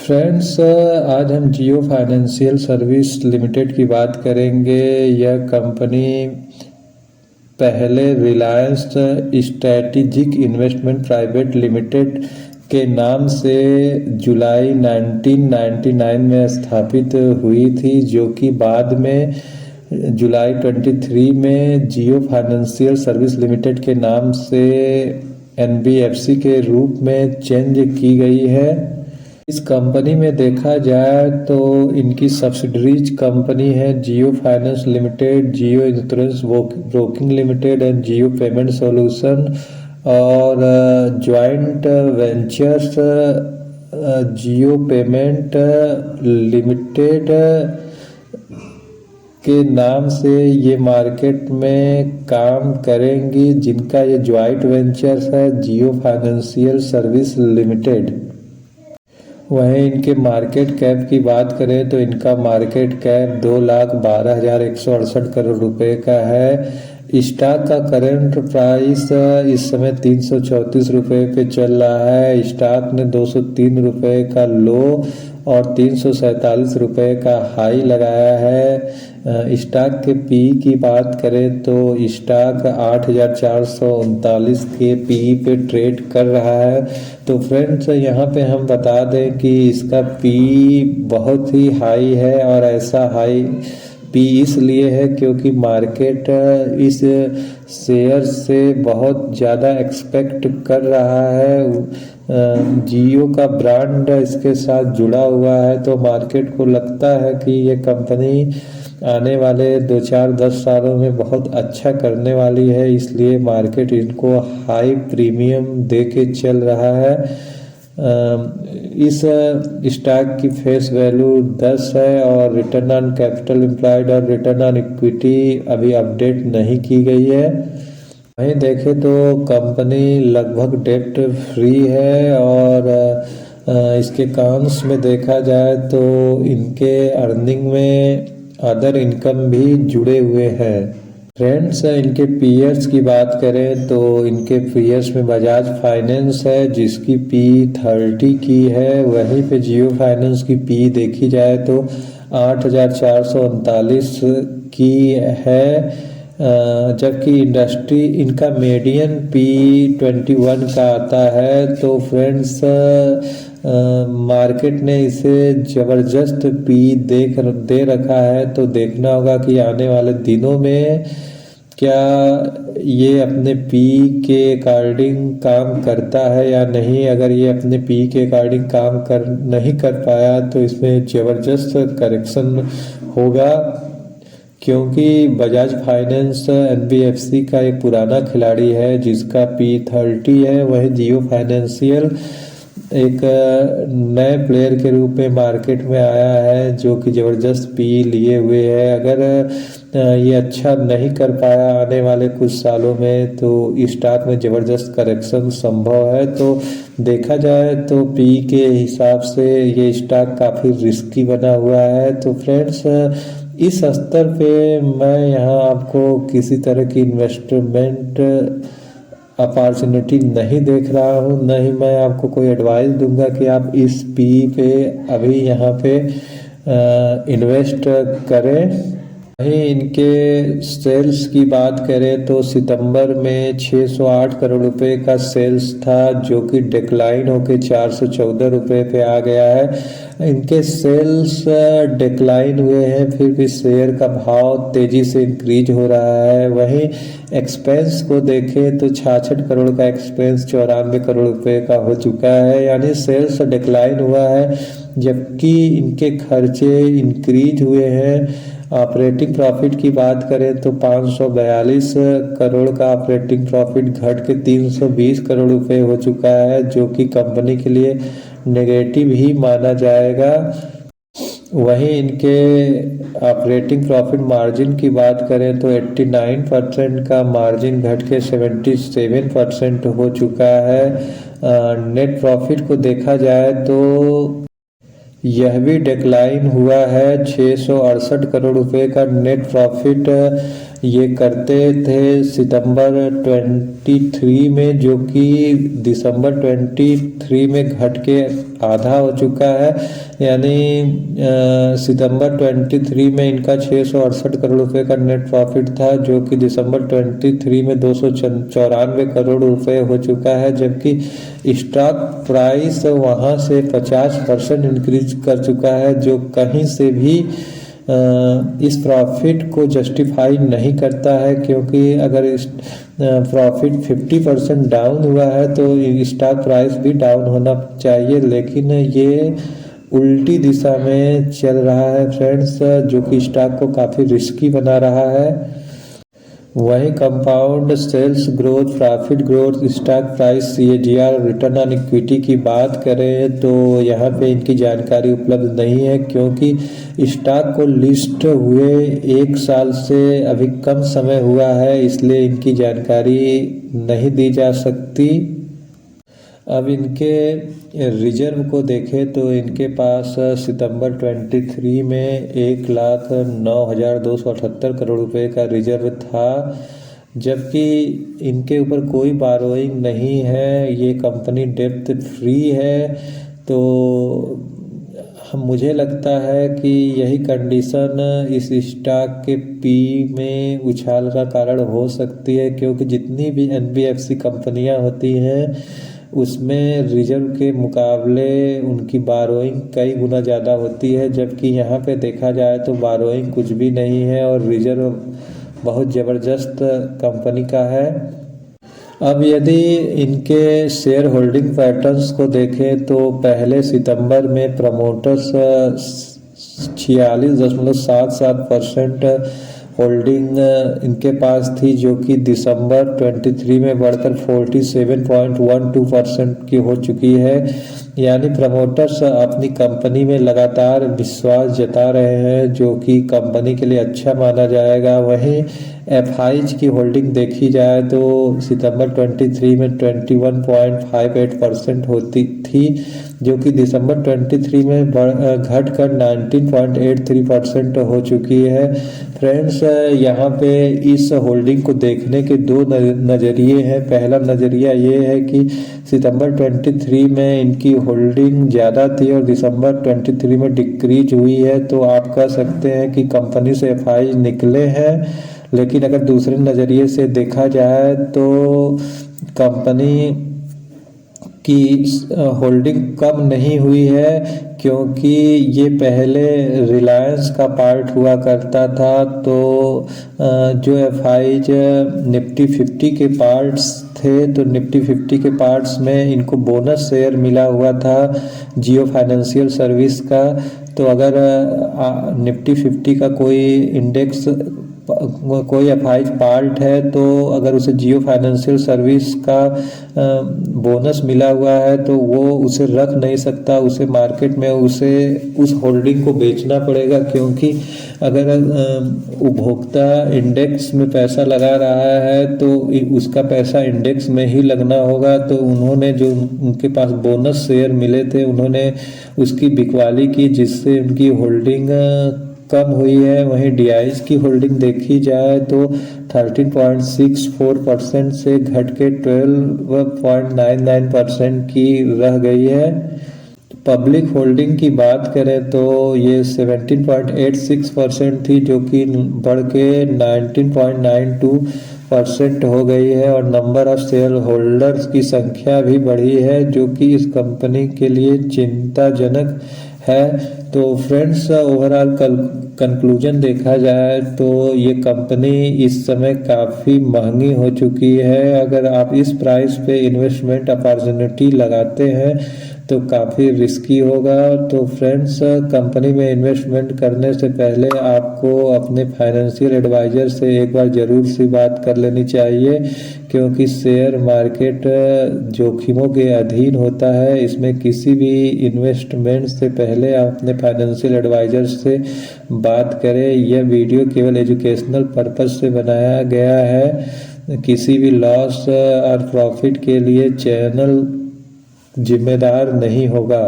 Friends, आज हम जियो financial service limited की बात करेंगे। यह कंपनी पहले Reliance strategic investment private limited के नाम से जुलाई 1999 में स्थापित हुई थी, जो कि बाद में जुलाई 23 में जियो फाइनेंशियल सर्विस लिमिटेड के नाम से NBFC के रूप में चेंज की गई है। इस कंपनी में देखा जाए तो इनकी सब्सिडरीज कंपनी है Jio finance limited, Jio insurance broking limited and Jio payment solution, और joint ventures Jio payment limited के नाम से ये मार्केट में काम करेंगी, जिनका ये जॉइंट वेंचर्स है जियो फाइनेंशियल सर्विस लिमिटेड। वहीं इनके मार्केट कैप की बात करें तो इनका मार्केट कैप 2,12,168 करोड़ रुपए का है। स्टॉक का करंट प्राइस इस समय 334 रुपये पे चल रहा है। स्टॉक ने 203 रुपये का लो और 347 रुपये का हाई लगाया है। स्टॉक के पी की बात करें तो स्टॉक 8,439 के पी पे ट्रेड कर रहा है। तो फ्रेंड्स, यहाँ पे हम बता दें कि इसका पी बहुत ही हाई है, और ऐसा हाई पी इसलिए है क्योंकि मार्केट इस शेयर से बहुत ज़्यादा एक्सपेक्ट कर रहा है। जियो का ब्रांड इसके साथ जुड़ा हुआ है, तो मार्केट को लगता है कि ये कंपनी आने वाले 2-4-10 सालों में बहुत अच्छा करने वाली है, इसलिए मार्केट इनको हाई प्रीमियम दे के चल रहा है। इस स्टॉक की फेस वैल्यू 10 है, और रिटर्न ऑन कैपिटल एम्प्लॉयड और रिटर्न ऑन इक्विटी अभी अपडेट नहीं की गई है। वहीं देखें तो कंपनी लगभग डेट फ्री है, और इसके अकाउंट्स में देखा जाए तो इनके अर्निंग में अदर इनकम भी जुड़े हुए हैं। फ्रेंड्स, इनके पीयर्स की बात करें तो इनके पीयर्स में बजाज फाइनेंस है, जिसकी पी 30 की है। वहीं पे जियो फाइनेंस की पी देखी जाए तो 8,439 की है, जबकि इंडस्ट्री इनका मीडियन पी 21 का आता है। तो फ्रेंड्स, मार्केट ने इसे ज़बरदस्त पी दे रखा है, तो देखना होगा कि आने वाले दिनों में क्या ये अपने पी के अकॉर्डिंग काम करता है या नहीं। अगर ये अपने पी के अकॉर्डिंग काम नहीं कर पाया तो इसमें ज़बरदस्त करेक्शन होगा, क्योंकि बजाज फाइनेंस NBFC का एक पुराना खिलाड़ी है जिसका पी 30 है। वहीं जियो फाइनेंशियल एक नए प्लेयर के रूप में मार्केट में आया है, जो कि ज़बरदस्त पी लिए हुए है। अगर ये अच्छा नहीं कर पाया आने वाले कुछ सालों में तो स्टॉक में ज़बरदस्त करेक्शन संभव है। तो देखा जाए तो पी के हिसाब से ये स्टॉक काफ़ी रिस्की बना हुआ है। तो फ्रेंड्स, इस स्तर पे मैं यहाँ आपको किसी तरह की इन्वेस्टमेंट अपॉर्चुनिटी नहीं देख रहा हूँ, न ही मैं आपको कोई एडवाइस दूंगा कि आप इस पी पे अभी यहाँ पे इन्वेस्ट करें। वहीं इनके सेल्स की बात करें तो सितंबर में 608 करोड़ रुपए का सेल्स था, जो कि डिक्लाइन होकर 414 रुपये पे आ गया है। इनके सेल्स डिक्लाइन हुए हैं, फिर भी शेयर का भाव तेजी से इंक्रीज हो रहा है। वहीं एक्सपेंस को देखें तो 66 करोड़ का एक्सपेंस 94 करोड़ रुपए का हो चुका है, यानी सेल्स डिक्लाइन हुआ है, जबकि इनके खर्चे इंक्रीज हुए हैं। ऑपरेटिंग प्रॉफिट की बात करें तो 542 करोड़ का ऑपरेटिंग प्रॉफिट घट के 320 करोड़ रुपए हो चुका है, जो कि कंपनी के लिए नेगेटिव ही माना जाएगा। वहीं इनके ऑपरेटिंग प्रॉफिट मार्जिन की बात करें तो 89% का मार्जिन घट के 77% हो चुका है। नेट प्रॉफिट को देखा जाए तो यह भी डिक्लाइन हुआ है, 668 करोड़ रुपए का नेट प्रॉफिट ये करते थे सितंबर 23 में, जो कि दिसंबर 23 में घट के आधा हो चुका है। यानी सितंबर 23 में इनका 668 करोड़ रुपए का नेट प्रॉफिट था, जो कि दिसंबर 23 में 294 करोड़ रुपए हो चुका है, जबकि स्टॉक प्राइस वहाँ से 50% इंक्रीज कर चुका है, जो कहीं से भी इस प्रॉफिट को जस्टिफाई नहीं करता है। क्योंकि अगर इस प्रॉफिट 50% डाउन हुआ है तो स्टॉक प्राइस भी डाउन होना चाहिए, लेकिन ये उल्टी दिशा में चल रहा है फ्रेंड्स, जो कि स्टॉक को काफ़ी रिस्की बना रहा है। वहीं compound sales growth, profit growth, stock price, CAGR, return on equity की बात करें तो यहाँ पे इनकी जानकारी उपलब्ध नहीं है, क्योंकि स्टॉक को लिस्ट हुए 1 साल से अभी कम समय हुआ है, इसलिए इनकी जानकारी नहीं दी जा सकती। अब इनके रिजर्व को देखें तो इनके पास सितंबर 23 में 1,09,278 करोड़ रुपए का रिजर्व था, जबकि इनके ऊपर कोई बारोइंग नहीं है, ये कंपनी डेब्ट फ्री है। तो मुझे लगता है कि यही कंडीशन इस स्टॉक के पी में उछाल का कारण हो सकती है, क्योंकि जितनी भी NBFC कंपनियां होती हैं उसमें रिजर्व के मुकाबले उनकी बारोइंग कई गुना ज़्यादा होती है, जबकि यहाँ पे देखा जाए तो बारोइंग कुछ भी नहीं है और रिजर्व बहुत ज़बरदस्त कंपनी का है। अब यदि इनके शेयर होल्डिंग पैटर्न्स को देखें तो पहले सितंबर में प्रमोटर्स 46.77% होल्डिंग इनके पास थी, जो कि दिसंबर 23 में बढ़कर 47.12% की हो चुकी है। यानी प्रमोटर्स अपनी कंपनी में लगातार विश्वास जता रहे हैं, जो कि कंपनी के लिए अच्छा माना जाएगा। वहीं FIs की होल्डिंग देखी जाए तो सितंबर 23 में 21.58% होती थी, जो कि दिसंबर 23 में घटकर 19.83% हो चुकी है। फ्रेंड्स, यहाँ पे इस होल्डिंग को देखने के 2 नज़रिए हैं। पहला नज़रिया ये है कि सितंबर 23 में इनकी होल्डिंग ज़्यादा थी और दिसंबर 23 में डिक्रीज हुई है, तो आप कह सकते हैं कि कंपनी से FI निकले हैं। लेकिन अगर दूसरे नज़रिए से देखा जाए तो कंपनी की होल्डिंग कम नहीं हुई है, क्योंकि ये पहले रिलायंस का पार्ट हुआ करता था। तो जो FIs निफ्टी 50 के पार्ट्स थे, तो निफ्टी 50 के पार्ट्स में इनको बोनस शेयर मिला हुआ था जियो फाइनेंशियल सर्विस का। तो अगर निफ्टी 50 का कोई इंडेक्स, कोई FI पार्ट है, तो अगर उसे जियो फाइनेंशियल सर्विस का बोनस मिला हुआ है तो वो उसे रख नहीं सकता, उसे मार्केट में उसे उस होल्डिंग को बेचना पड़ेगा। क्योंकि अगर उपभोक्ता इंडेक्स में पैसा लगा रहा है तो उसका पैसा इंडेक्स में ही लगना होगा। तो उन्होंने जो उनके पास बोनस शेयर मिले थे, उन्होंने उसकी बिकवाली की, जिससे उनकी होल्डिंग कम हुई है। वहीं DIs की होल्डिंग देखी जाए तो 13.64% से घट के 12.99% की रह गई है। पब्लिक होल्डिंग की बात करें तो ये 17.86% थी, जो कि बढ़ के 19.92% हो गई है। और नंबर ऑफ शेयर होल्डर्स की संख्या भी बढ़ी है, जो कि इस कंपनी के लिए चिंताजनक है। तो फ्रेंड्स, ओवरऑल कंक्लूजन देखा जाए तो ये कंपनी इस समय काफ़ी महंगी हो चुकी है। अगर आप इस प्राइस पे इन्वेस्टमेंट अपॉर्चुनिटी लगाते हैं तो काफ़ी रिस्की होगा। तो फ्रेंड्स, कंपनी में इन्वेस्टमेंट करने से पहले आपको अपने फाइनेंशियल एडवाइज़र से एक बार ज़रूर सी बात कर लेनी चाहिए, क्योंकि शेयर मार्केट जोखिमों के अधीन होता है। इसमें किसी भी इन्वेस्टमेंट से पहले आप अपने फाइनेंशियल एडवाइज़र से बात करें। यह वीडियो केवल एजुकेशनल पर्पस से बनाया गया है, किसी भी लॉस और प्रॉफिट के लिए चैनल जिम्मेदार नहीं होगा।